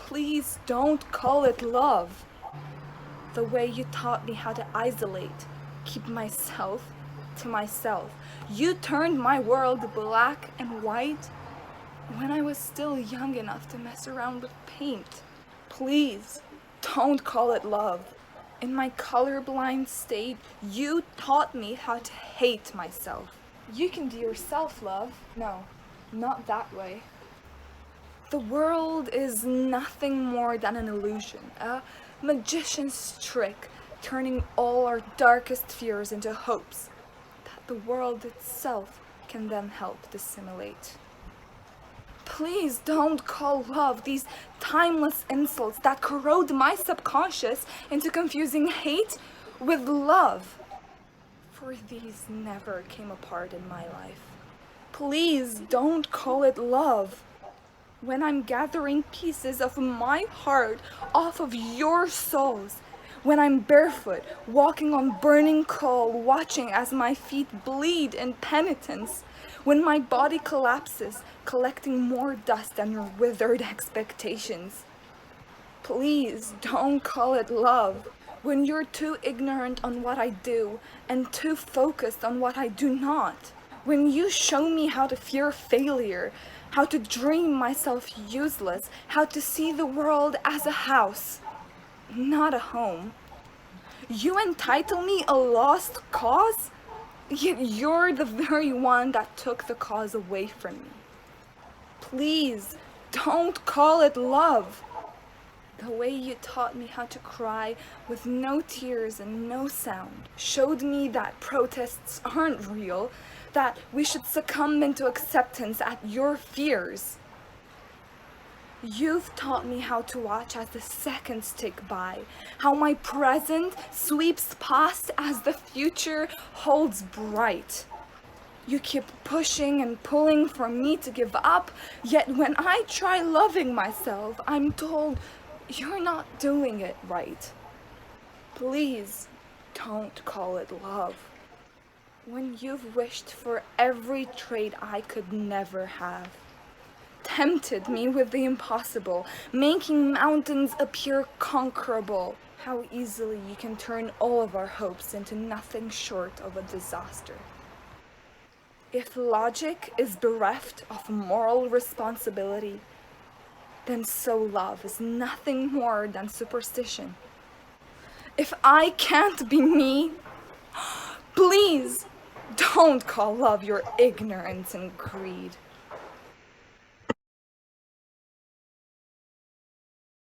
Please don't call it love. The way you taught me how to isolate, keep myself to myself. You turned my world black and white when I was still young enough to mess around with paint. Please don't call it love. In my colorblind state, you taught me how to hate myself. You can do yourself love. No, not that way. The world is nothing more than an illusion, a magician's trick, turning all our darkest fears into hopes that the world itself can then help dissimulate. Please don't call love these timeless insults that corrode my subconscious into confusing hate with love. For these never came apart in my life. Please don't call it love. When I'm gathering pieces of my heart off of your souls, when I'm barefoot, walking on burning coal, watching as my feet bleed in penitence, when my body collapses, collecting more dust than your withered expectations. Please don't call it love. When you're too ignorant on what I do and too focused on what I do not. When you show me how to fear failure, how to dream myself useless, how to see the world as a house, not a home. You entitle me a lost cause, yet you're the very one that took the cause away from me. Please don't call it love. The way you taught me how to cry with no tears and no sound showed me that protests aren't real, that we should succumb into acceptance at your fears. You've taught me how to watch as the seconds tick by, how my present sweeps past as the future holds bright. You keep pushing and pulling for me to give up, yet when I try loving myself, I'm told you're not doing it right. Please don't call it love. When you've wished for every trait I could never have, tempted me with the impossible, making mountains appear conquerable, how easily you can turn all of our hopes into nothing short of a disaster. If logic is bereft of moral responsibility, then so love is nothing more than superstition. If I can't be me, please don't call love your ignorance and greed.